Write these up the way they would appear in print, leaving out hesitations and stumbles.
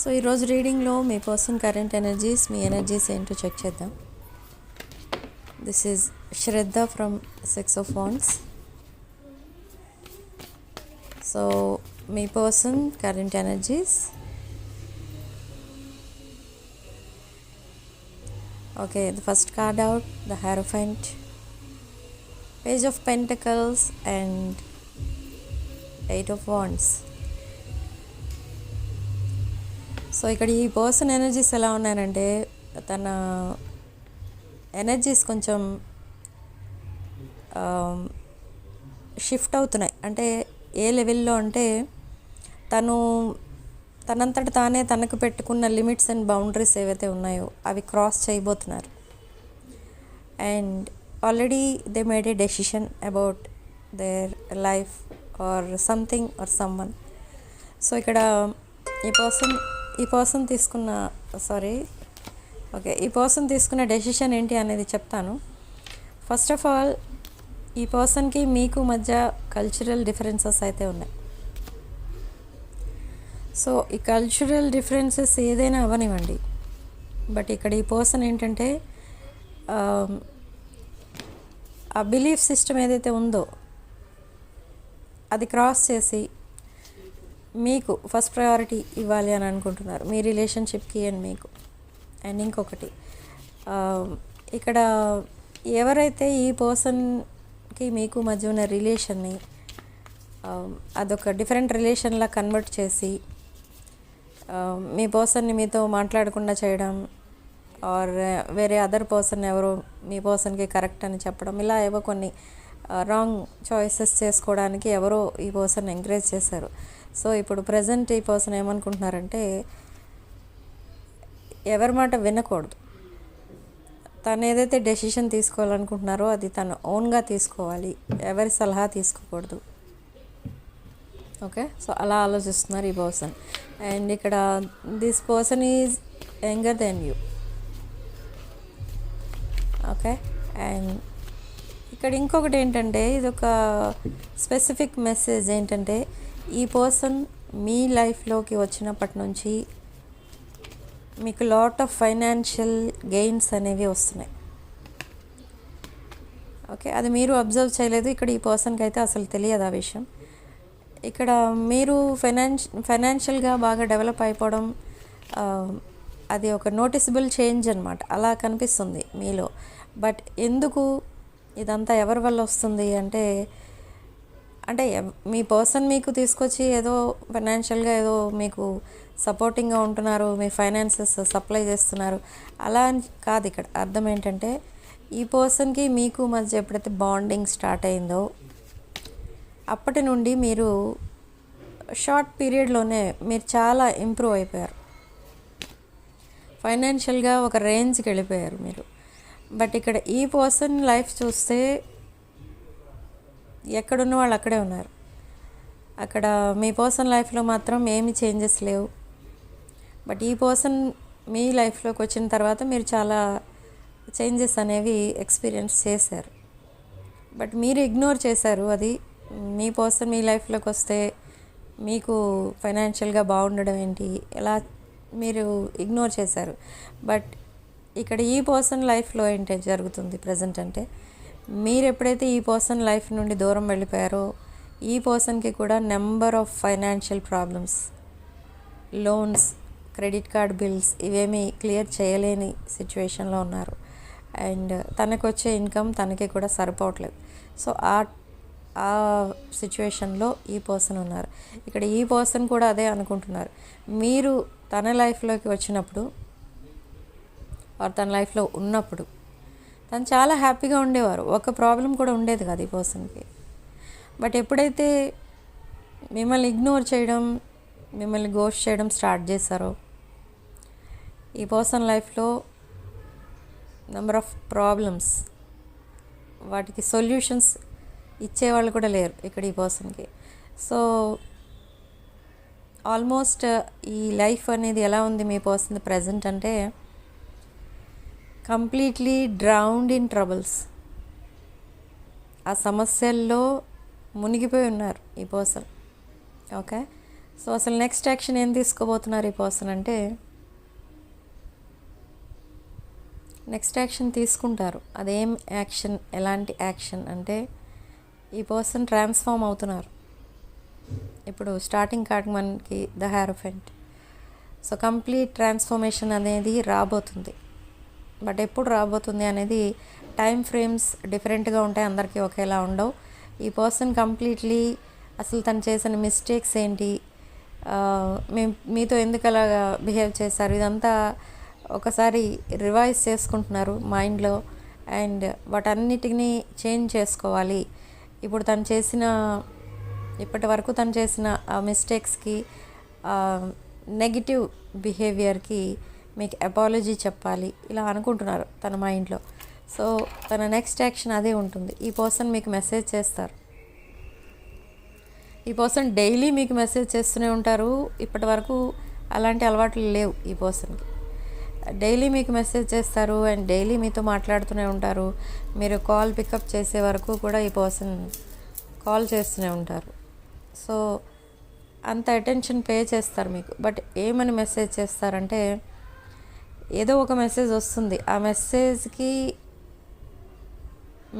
So ఈరోజు రీడింగ్లో మీ person current energies, మీ energies ఏంటో check చేద్దాం. This is Shraddha from 6 of Wands. So me person current energies. Okay, the first card out, the hierophant, page of pentacles and 8 of Wands. So ఇక్కడ ఈ person energies ఎలా ఉన్నాయంటే, తన energies కొంచెం shift అవుతున్నాయి. అంటే ఏ లెవెల్లో అంటే, తనంతట తానే తనకు పెట్టుకున్న లిమిట్స్ అండ్ బౌండరీస్ ఏవైతే ఉన్నాయో అవి క్రాస్ చేయబోతున్నారు. And already they made A decision about their life or something or someone. So ఇక్కడ ఈ పర్సన్ తీసుకున్న డెసిషన్ ఏంటి అనేది చెప్తాను. ఫస్ట్ ఆఫ్ ఆల్, ఈ పర్సన్కి మీకు మధ్య కల్చరల్ డిఫరెన్సెస్ అయితే ఉన్నాయి. సో ఈ కల్చరల్ డిఫరెన్సెస్ ఏదైనా అవనివ్వండి, బట్ ఇక్కడ ఈ పర్సన్ ఏంటంటే, ఆ బిలీఫ్ సిస్టమ్ ఏదైతే ఉందో అది క్రాస్ చేసి మీకు ఫస్ట్ ప్రయారిటీ ఇవ్వాలి అని అనుకుంటున్నారు, మీ రిలేషన్షిప్కి అండ్ మీకు. అండ్ ఇంకొకటి, ఇక్కడ ఎవరైతే ఈ పర్సన్కి మీకు మధ్య ఉన్న రిలేషన్ని అదొక డిఫరెంట్ రిలేషన్లా కన్వర్ట్ చేసి మీ పర్సన్ని మీతో మాట్లాడకుండా చేయడం, ఆర్ వేరే అదర్ పర్సన్ ఎవరో మీ పర్సన్కి కరెక్ట్ అని చెప్పడం, ఇలా ఏవో కొన్ని రాంగ్ చాయిసెస్ చేసుకోవడానికి ఎవరో ఈ పర్సన్ ఎంకరేజ్ చేశారు. సో ఇప్పుడు ప్రజెంట్ ఈ పర్సన్ ఏమనుకుంటున్నారంటే, ఎవరి మాట వినకూడదు. తను ఏదైతే డెసిషన్ తీసుకోవాలనుకుంటున్నారో అది తను ఓన్గా తీసుకోవాలి, ఎవరి సలహా తీసుకోకూడదు. ఓకే, సో అలా ఆలోచిస్తున్నారు ఈ పర్సన్. అండ్ ఇక్కడ this person is younger than you. Okay, and ఇక్కడ ఇంకొకటి ఏంటంటే, ఇది ఒక స్పెసిఫిక్ మెసేజ్ ఏంటంటే, ఈ పర్సన్ మీ లైఫ్లోకి వచ్చినప్పటి నుంచి మీకు లాట్ ఆఫ్ ఫైనాన్షియల్ గెయిన్స్ అనేవి వస్తున్నాయి. ఓకే, అది మీరు అబ్జర్వ్ చేయలేదు, ఇక్కడ ఈ పర్సన్కి అయితే అసలు తెలియదు ఆ విషయం. ఇక్కడ మీరు ఫైనాన్షియల్గా బాగా డెవలప్ అయిపోవడం, అది ఒక నోటిసబుల్ చేంజ్ అనమాట, అలా కనిపిస్తుంది మీలో. బట్ ఎందుకు ఇదంతా ఎవరి వల్ల వస్తుంది అంటే మీ పర్సన్ మీకు తీసుకొచ్చి ఏదో ఫైనాన్షియల్గా ఏదో మీకు సపోర్టింగ్గా ఉంటున్నారు, మీ ఫైనాన్సెస్ సప్లై చేస్తున్నారు, అలా అని కాదు. ఇక్కడ అర్థం ఏంటంటే, ఈ పర్సన్కి మీకు మధ్య ఎప్పుడైతే బాండింగ్ స్టార్ట్ అయిందో అప్పటి నుండి మీరు షార్ట్ పీరియడ్లోనే మీరు చాలా ఇంప్రూవ్ అయిపోయారు, ఫైనాన్షియల్గా ఒక రేంజ్కి వెళ్ళిపోయారు మీరు. బట్ ఇక్కడ ఈ పర్సన్ లైఫ్ చూస్తే ఎక్కడున్న వాళ్ళు అక్కడే ఉన్నారు. అక్కడ మీ పర్సన్ లైఫ్లో మాత్రం ఏమి చేంజెస్ లేవు. బట్ ఈ పర్సన్ మీ లైఫ్లోకి వచ్చిన తర్వాత మీరు చాలా చేంజెస్ అనేవి ఎక్స్పీరియన్స్ చేశారు. బట్ మీరు ఇగ్నోర్ చేశారు. అది మీ పర్సన్ మీ లైఫ్లోకి వస్తే మీకు ఫైనాన్షియల్గా బాగుండడం ఏంటి, ఎలా మీరు ఇగ్నోర్ చేశారు. బట్ ఇక్కడ ఈ పర్సన్ లైఫ్లో ఏంటి జరుగుతుంది ప్రజెంట్ అంటే, మీరు ఎప్పుడైతే ఈ పర్సన్ లైఫ్ నుండి దూరం వెళ్ళిపోయారో, ఈ పర్సన్కి కూడా number of financial problems, loans, credit card bills ఇవేమీ క్లియర్ చేయలేని సిచ్యువేషన్లో ఉన్నారు. అండ్ తనకు వచ్చే ఇన్కమ్ తనకి కూడా సరిపోవట్లేదు. సో ఆ సిచ్యువేషన్లో ఈ పర్సన్ ఉన్నారు. ఇక్కడ ఈ పర్సన్ కూడా అదే అనుకుంటున్నారు. మీరు తన లైఫ్లోకి వచ్చినప్పుడు తన లైఫ్లో ఉన్నప్పుడు తను చాలా హ్యాపీగా ఉండేవారు, ఒక ప్రాబ్లం కూడా ఉండేది కాదు ఈ పర్సన్కి. బట్ ఎప్పుడైతే మిమ్మల్ని ఇగ్నోర్ చేయడం, మిమ్మల్ని గోస్ట్ చేయడం స్టార్ట్ చేశారో, ఈ పర్సన్ లైఫ్లో నెంబర్ ఆఫ్ ప్రాబ్లమ్స్, వాటికి సొల్యూషన్స్ ఇచ్చేవాళ్ళు కూడా లేరు ఇక్కడ ఈ పర్సన్కి. సో ఆల్మోస్ట్ ఈ లైఫ్ అనేది ఎలా ఉంది మీ పర్సన్ ప్రజెంట్ అంటే, కంప్లీట్లీ డ్రౌన్డ్ ఇన్ ట్రబుల్స్, ఆ సమస్యల్లో మునిగిపోయి ఉన్నారు ఈ పర్సన్. ఓకే, సో అసలు నెక్స్ట్ యాక్షన్ ఏం తీసుకోబోతున్నారు ఈ పర్సన్ అంటే, నెక్స్ట్ యాక్షన్ తీసుకుంటారు. అదేం యాక్షన్, ఎలాంటి యాక్షన్ అంటే ఈ పర్సన్ ట్రాన్స్ఫార్మ్ అవుతున్నారు. ఇప్పుడు స్టార్టింగ్ కార్డ్ మనకి the hierophant. So complete transformation అనేది రాబోతుంది. బట్ ఎప్పుడు రాబోతుంది అనేది టైం ఫ్రేమ్స్ డిఫరెంట్గా ఉంటాయి, అందరికీ ఒకేలా ఉండవు. ఈ పర్సన్ కంప్లీట్లీ అసలు తను చేసిన మిస్టేక్స్ ఏంటి, మీతో ఎందుకు అలాగా బిహేవ్ చేశారు, ఇదంతా ఒకసారి రివైజ్ చేసుకుంటున్నారు మైండ్లో. అండ్ వాటన్నిటిని చేంజ్ చేసుకోవాలి. ఇప్పుడు తను చేసిన, ఇప్పటి వరకు తను చేసిన ఆ మిస్టేక్స్కి, నెగిటివ్ బిహేవియర్కి మీకు అపాలజీ చెప్పాలి, ఇలా అనుకుంటున్నారు తన మైండ్లో. సో తన నెక్స్ట్ యాక్షన్ అదే ఉంటుంది. ఈ పర్సన్ మీకు మెసేజ్ చేస్తారు. ఈ పర్సన్ డైలీ మీకు మెసేజ్ చేస్తూనే ఉంటారు. ఇప్పటి వరకు అలాంటి అలవాట్లు లేవు ఈ పర్సన్కి. డైలీ మీకు మెసేజ్ చేస్తారు అండ్ డైలీ మీతో మాట్లాడుతూనే ఉంటారు. మీరు కాల్ పికప్ చేసే వరకు కూడా ఈ పర్సన్ కాల్ చేస్తూనే ఉంటారు. సో అంత అటెన్షన్ పే చేస్తారు మీకు. బట్ ఏమని మెసేజ్ చేస్తారంటే, ఏదో ఒక మెసేజ్ వస్తుంది, ఆ మెసేజ్కి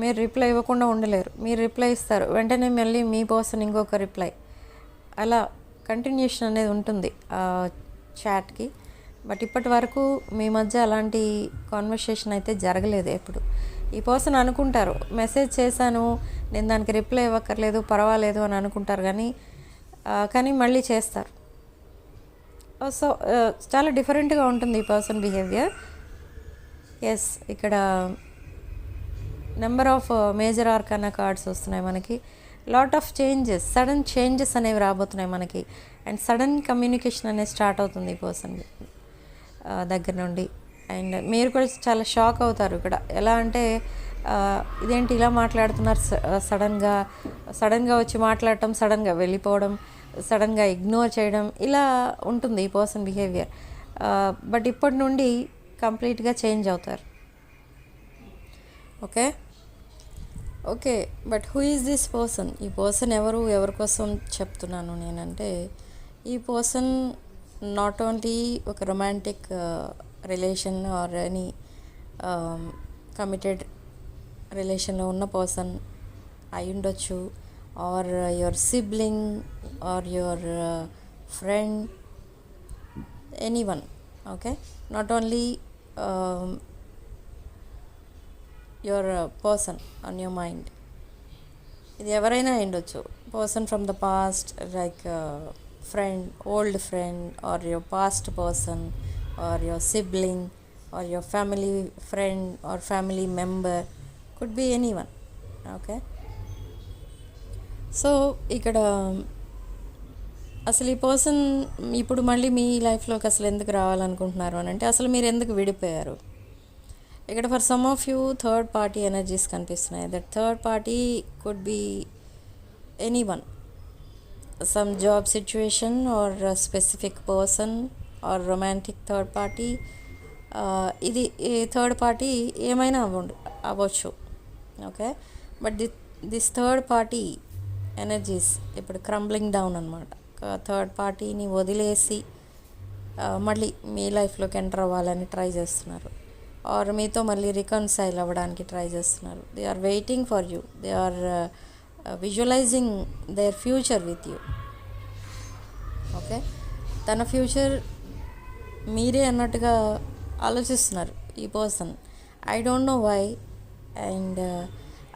మీరు రిప్లై ఇవ్వకుండా ఉండలేరు. మీరు రిప్లై ఇస్తారు, వెంటనే మళ్ళీ మీ పర్సన్ ఇంకొక రిప్లై, అలా కంటిన్యూషన్ అనేది ఉంటుంది ఆ చాట్కి. బట్ ఇప్పటి వరకు మీ మధ్య అలాంటి కాన్వర్సేషన్ అయితే జరగలేదు ఎప్పుడు. ఈ పర్సన్ అనుకుంటారు మెసేజ్ చేశాను, నేను దానికి రిప్లై ఇవ్వక్కర్లేదు, పర్వాలేదు అని అనుకుంటారు, కానీ మళ్ళీ చేస్తారు. సో చాలా డిఫరెంట్గా ఉంటుంది ఈ పర్సన్ బిహేవియర్. ఎస్, ఇక్కడ number of major arcana cards వస్తున్నాయి మనకి. Lot of changes, sudden changes అనేవి రాబోతున్నాయి మనకి. అండ్ సడన్ కమ్యూనికేషన్ అనేది స్టార్ట్ అవుతుంది ఈ పర్సన్ దగ్గర నుండి. అండ్ మీరు కూడా చాలా షాక్ అవుతారు ఇక్కడ. ఎలా అంటే ఇదేంటి ఇలా మాట్లాడుతున్నారు, సడన్గా వచ్చి మాట్లాడటం, సడన్గా వెళ్ళిపోవడం, సడన్గా ఇగ్నోర్ చేయడం, ఇలా ఉంటుంది ఈ పర్సన్ బిహేవియర్. బట్ ఇప్పటి నుండి కంప్లీట్గా చేంజ్ అవుతారు. Okay but who is this person? ఈ పర్సన్ ఎవరి కోసం చెప్తున్నాను నేనంటే, ఈ పర్సన్ నాట్ ఓన్లీ ఒక romantic relation or any committed రిలేషన్లో ఉన్న పర్సన్ అయి ఉండొచ్చు, or your sibling or your friend, anyone. Okay, not only your person on your mind. ఇది ఎవరైనా ఉండొచ్చు. Person from the past, like friend, old friend, or your past person, or your sibling, or your family friend or family member, could be anyone. Okay, so ఇక్కడ అసలు ఈ person ఇప్పుడు మళ్ళీ మీ లైఫ్లోకి అసలు ఎందుకు రావాలనుకుంటున్నారు అని అంటే, అసలు మీరు ఎందుకు విడిపోయారు? ఇక్కడ for some of you third party energies కనిపిస్తున్నాయి. That third party could be anyone, some job situation or specific person or romantic third party. ఇది థర్డ్ పార్టీ ఏమైనా అవ్వచ్చు. Okay, but this third party energies ఇప్పుడు crumbling down అనమాట. Third పార్టీని వదిలేసి మళ్ళీ మీ లైఫ్లోకి ఎంటర్ అవ్వాలని ట్రై చేస్తున్నారు, ఆర్ మీతో మళ్ళీ రికన్సైల్ అవ్వడానికి ట్రై చేస్తున్నారు. They are waiting for you, they are visualizing their future with you. Okay, తన ఫ్యూచర్ మీరే అన్నట్టుగా ఆలోచిస్తున్నారు ఈ పర్సన్. I don't know why. And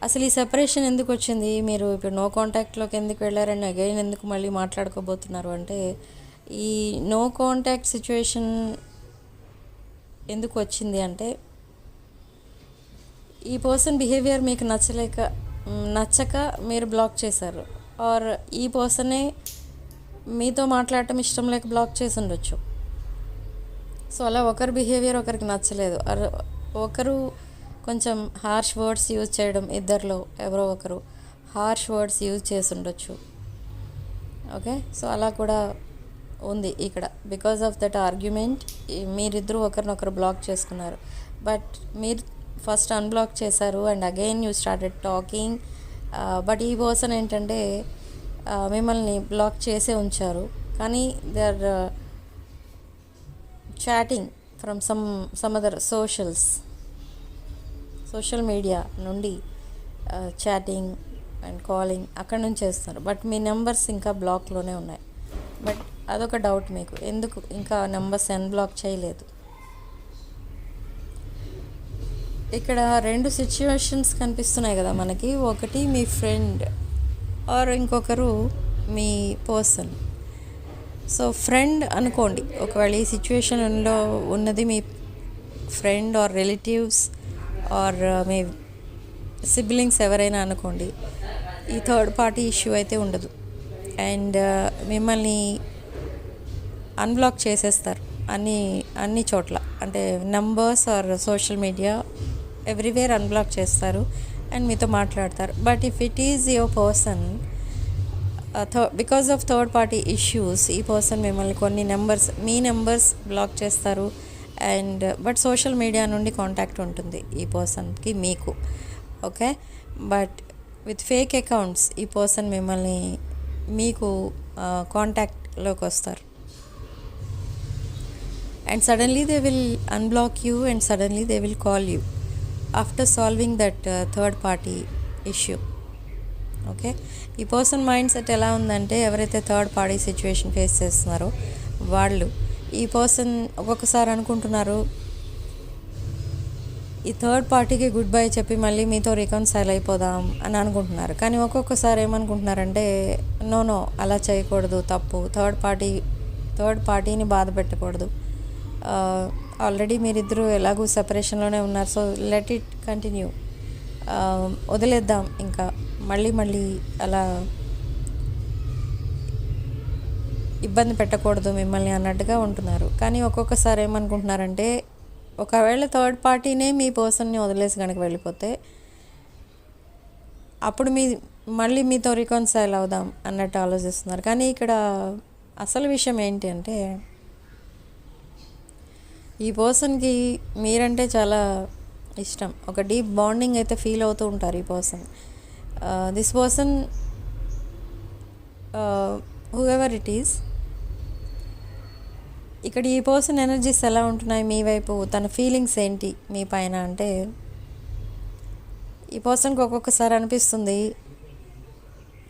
అసలు ఈ సెపరేషన్ ఎందుకు వచ్చింది, మీరు ఇప్పుడు నో కాంటాక్ట్లోకి ఎందుకు వెళ్ళారని అగైన్ ఎందుకు మళ్ళీ మాట్లాడుకోబోతున్నారు అంటే, ఈ నో కాంటాక్ట్ సిచ్యువేషన్ ఎందుకు వచ్చింది అంటే, ఈ పర్సన్ బిహేవియర్ మీకు నచ్చక మీరు బ్లాక్ చేశారు, ఆర్ ఈ పర్సనే మీతో మాట్లాడటం ఇష్టం లేక బ్లాక్ చేసి ఉండొచ్చు. సో అలా ఒకరి బిహేవియర్ ఒకరికి నచ్చలేదు, ఒకరు కొంచెం హార్ష్ వర్డ్స్ యూజ్ చేయడం, ఇద్దరిలో ఎవరో ఒకరు హార్ష్ వర్డ్స్ యూజ్ చేసి ఉండొచ్చు. ఓకే, సో అలా కూడా ఉంది ఇక్కడ. బికాజ్ ఆఫ్ దట్ ఆర్గ్యుమెంట్ మీరిద్దరూ ఒకరినొకరు బ్లాక్ చేసుకున్నారు. బట్ మీరు ఫస్ట్ అన్బ్లాక్ చేశారు and again you started talking. But ఈ పర్సన్ ఏంటంటే మిమ్మల్ని బ్లాక్ చేసే ఉంచారు, కానీ they are chatting from some other social media నుండి చాటింగ్ అండ్ కాలింగ్ అక్కడ నుంచి చేస్తున్నారు. బట్ మీ నెంబర్స్ ఇంకా బ్లాక్లోనే ఉన్నాయి. బట్ అదొక డౌట్ మీకు, ఎందుకు ఇంకా నెంబర్స్ అన్బ్లాక్ చేయలేదు? ఇక్కడ 2 సిచ్యువేషన్స్ కనిపిస్తున్నాయి కదా మనకి. ఒకటి మీ ఫ్రెండ్ ఆర్ ఇంకొకరు మీ పర్సన్. సో ఫ్రెండ్ అనుకోండి, ఒకవేళ ఈ సిచ్యువేషన్లో ఉన్నది మీ ఫ్రెండ్ ఆర్ రిలేటివ్స్ ఆర్ మీ సిబ్లింగ్స్ ఎవరైనా అనుకోండి. ఈ థర్డ్ పార్టీ ఇష్యూ అయితే ఉండదు. అండ్ మిమ్మల్ని అన్బ్లాక్ చేసేస్తారు అన్ని చోట్ల, అంటే numbers or social media everywhere అన్బ్లాక్ చేస్తారు అండ్ మీతో మాట్లాడతారు. But if it is your person, because of third party issues ఈ పర్సన్ మిమ్మల్ని కొన్ని మీ నెంబర్స్ బ్లాక్ చేస్తారు. అండ్ బట్ సోషల్ మీడియా నుండి కాంటాక్ట్ ఉంటుంది ఈ పర్సన్కి మీకు. Okay, but with fake accounts ఈ పర్సన్ మిమ్మల్ని మీకు కాంటాక్ట్లోకి వస్తారు. And suddenly they will unblock you and suddenly they will call you after solving that third party issue. Okay, ఈ పర్సన్ మైండ్ సెట్ ఎలా ఉందంటే, ఎవరైతే థర్డ్ పార్టీ సిచ్యువేషన్ ఫేస్ చేస్తున్నారో వాళ్ళు ఈ పర్సన్ ఒక్కొక్కసారి అనుకుంటున్నారు ఈ థర్డ్ పార్టీకి గుడ్ బై చెప్పి మళ్ళీ మీతో రికన్సైల్ అయిపోదాం అని అనుకుంటున్నారు. కానీ ఒక్కొక్కసారి ఏమనుకుంటున్నారంటే, నో అలా చేయకూడదు, తప్పు, థర్డ్ పార్టీని బాధ పెట్టకూడదు, ఆల్రెడీ మీరిద్దరూ ఎలాగూ సెపరేషన్లోనే ఉన్నారు, సో లెట్ ఇట్ కంటిన్యూ, వదిలేద్దాం, ఇంకా మళ్ళీ అలా ఇబ్బంది పెట్టకూడదు మిమ్మల్ని అన్నట్టుగా ఉంటున్నారు. కానీ ఒక్కొక్కసారి ఏమనుకుంటున్నారంటే, ఒకవేళ థర్డ్ పార్టీనే మీ పర్సన్ని వదిలేసి కనుక వెళ్ళిపోతే అప్పుడు మళ్ళీ మీతో రికన్సైల్ అవుదాం అన్నట్టు ఆలోచిస్తున్నారు. కానీ ఇక్కడ అసలు విషయం ఏంటి అంటే, ఈ పర్సన్కి మీరంటే చాలా ఇష్టం, ఒక డీప్ బాండింగ్ అయితే ఫీల్ అవుతూ ఉంటారు ఈ person. This person whoever it is, ఇక్కడ ఈ పర్సన్ ఎనర్జీస్ ఎలా ఉంటున్నాయి మీ వైపు, తన ఫీలింగ్స్ ఏంటి మీ పైన అంటే, ఈ పర్సన్కి ఒక్కొక్కసారి అనిపిస్తుంది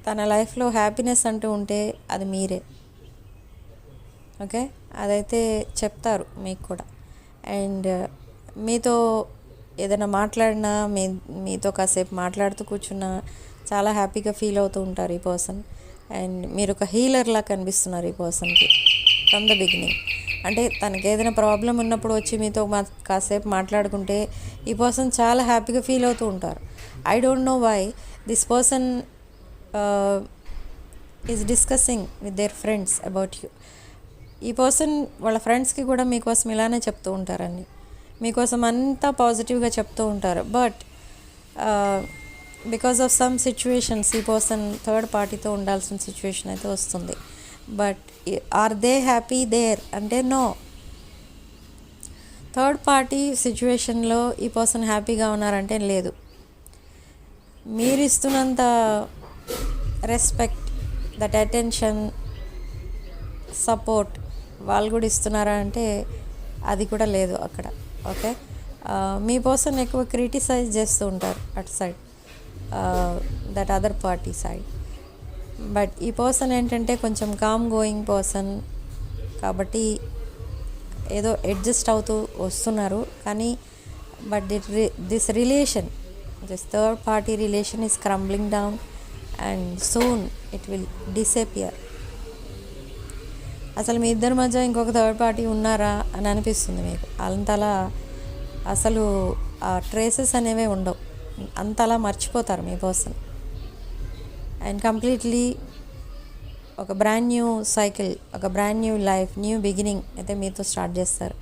తన లైఫ్లో హ్యాపీనెస్ అంటూ ఉంటే అది మీరే. ఓకే, అదైతే చెప్తారు మీకు కూడా. అండ్ మీతో ఏదైనా మాట్లాడినా, మీతో కాసేపు మాట్లాడుతూ కూర్చున్నా చాలా హ్యాపీగా ఫీల్ అవుతూ ఉంటారు ఈ పర్సన్. అండ్ మీరు ఒక హీలర్లా కనిపిస్తున్నారు ఈ పర్సన్కి ఫ్రమ్ ద బిగినింగ్. అంటే తనకి ఏదైనా ప్రాబ్లం ఉన్నప్పుడు వచ్చి మీతో కాసేపు మాట్లాడుకుంటే ఈ పర్సన్ చాలా హ్యాపీగా ఫీల్ అవుతూ ఉంటారు. I don't know why this person is discussing with their friends about you. ఈ పర్సన్ వాళ్ళ ఫ్రెండ్స్కి కూడా మీకోసం ఇలానే చెప్తూ ఉంటారండి, మీకోసం అంతా పాజిటివ్గా చెప్తూ ఉంటారు. But because of some situations ఈ పర్సన్ థర్డ్ పార్టీతో ఉండాల్సిన సిచ్యువేషన్ అయితే వస్తుంది. But are they happy there అంటే నో. థర్డ్ పార్టీ సిచ్యువేషన్లో ఈ పర్సన్ హ్యాపీగా ఉన్నారంటే లేదు. మీరు ఇస్తున్నంత రెస్పెక్ట్, దట్ అటెన్షన్, సపోర్ట్ వాళ్ళు కూడా ఇస్తున్నారా అంటే అది కూడా లేదు అక్కడ. ఓకే, మీ పర్సన్ ఎక్కువ క్రిటిసైజ్ చేస్తూ ఉంటారు అటు side, that other party side. But ఈ పర్సన్ ఏంటంటే కొంచెం కామ్ గోయింగ్ పర్సన్ కాబట్టి ఏదో అడ్జస్ట్ అవుతూ వస్తున్నారు. కానీ but this relation, this third party relation is crumbling down and soon it will disappear. అసలు మీ ఇద్దరి మధ్య ఇంకొక థర్డ్ పార్టీ ఉన్నారా అని అనిపిస్తుంది మీకు. అంతలా అసలు ఆ ట్రేసెస్ అనేవే ఉండవు, అంతలా మర్చిపోతారు మీ పర్సన్. అండ్ కంప్లీట్లీ ఒక బ్రాండ్ న్యూ సైకిల్, ఒక brand new life, new beginning అయితే మీతో స్టార్ట్ చేస్తారు.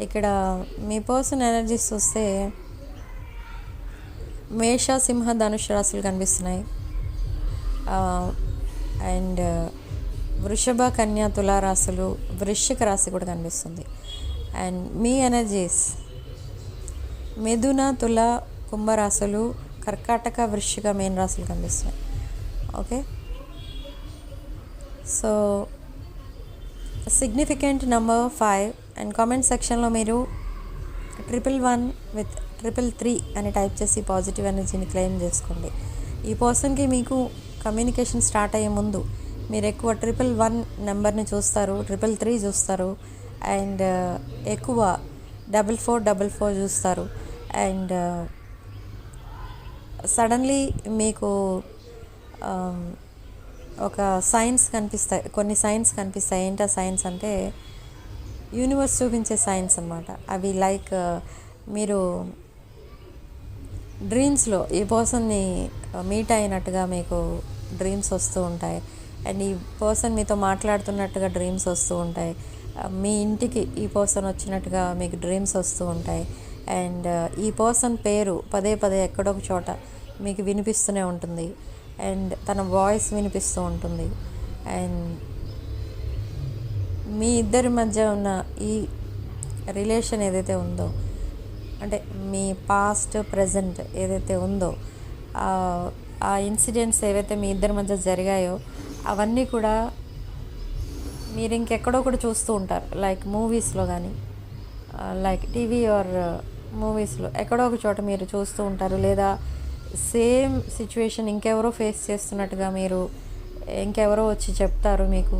ఇక్కడ మీ పర్సన్ ఎనర్జీస్ వస్తే మేష, సింహ, ధనుష్ రాశులు కనిపిస్తున్నాయి. అండ్ వృషభ, కన్య, తులా రాశులు, వృశ్చిక రాశి కూడా కనిపిస్తుంది. అండ్ మీ ఎనర్జీస్ మిథున, తుల, కుంభరాశులు, కర్కాటక, వృశ్చిక, మీన రాశులు కనిపిస్తున్నాయి. Okay, so significant number 5 and comment సెక్షన్లో మీరు 111 విత్ 333 అని టైప్ చేసి పాజిటివ్ ఎనర్జీని క్లెయిమ్ చేసుకోండి. ఈ పర్సన్కి మీకు కమ్యూనికేషన్ స్టార్ట్ అయ్యే ముందు మీరు ఎక్కువ 111 నెంబర్ని చూస్తారు, 333 చూస్తారు, అండ్ ఎక్కువ 4444 చూస్తారు. అండ్ సడన్లీ మీకు ఒక సైన్స్ కనిపిస్తాయి, కొన్ని సైన్స్ కనిపిస్తాయి. ఏంటా సైన్స్ అంటే యూనివర్స్ చూపించే సైన్స్ అన్నమాట. అవి లైక్ మీరు డ్రీమ్స్లో ఈ పర్సన్ని మీట్ అయినట్టుగా మీకు డ్రీమ్స్ వస్తూ ఉంటాయి. అండ్ ఈ పర్సన్ మీతో మాట్లాడుతున్నట్టుగా డ్రీమ్స్ వస్తూ ఉంటాయి. మీ ఇంటికి ఈ పర్సన్ వచ్చినట్టుగా మీకు డ్రీమ్స్ వస్తూ ఉంటాయి. అండ్ ఈ పర్సన్ పేరు పదే పదే ఎక్కడొక చోట మీకు వినిపిస్తూనే ఉంటుంది. అండ్ తన వాయిస్ వినిపిస్తూ ఉంటుంది. అండ్ మీ ఇద్దరి మధ్య ఉన్న ఈ రిలేషన్ ఏదైతే ఉందో, అంటే మీ పాస్ట్ ప్రజెంట్ ఏదైతే ఉందో, ఆ ఇన్సిడెంట్స్ ఏవైతే మీ ఇద్దరి మధ్య జరిగాయో అవన్నీ కూడా మీరు ఇంకెక్కడో కూడా చూస్తూ ఉంటారు. లైక్ మూవీస్లో కానీ, లైక్ టీవీ ఆర్ మూవీస్లో ఎక్కడో ఒక చోట మీరు చూస్తూ ఉంటారు. లేదా సేమ్ సిచ్యువేషన్ ఇంకెవరో ఫేస్ చేస్తున్నట్టుగా మీరు ఇంకెవరో వచ్చి చెప్తారు మీకు.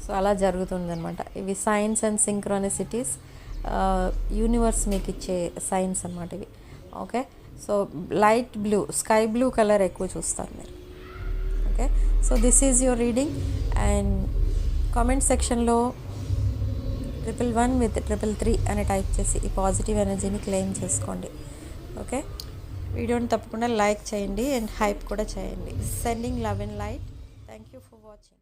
సో అలా జరుగుతుందన్నమాట. ఇవి సైన్స్ అండ్ సింక్రోనిసిటీస్, యూనివర్స్ మీకు ఇచ్చే సైన్స్ అన్నమాట ఇవి. Okay, so light blue, sky blue colour ఎక్కువ చూస్తారు మీరు. Okay, so this is your reading. And comment సెక్షన్లో 111 విత్ 333 అని టైప్ చేసి ఈ పాజిటివ్ ఎనర్జీని క్లెయిమ్ చేసుకోండి. ఓకే, వీడియోని తప్పకుండా లైక్ చేయండి అండ్ హైప్ కూడా చేయండి. Sending love and light. Thank you for watching.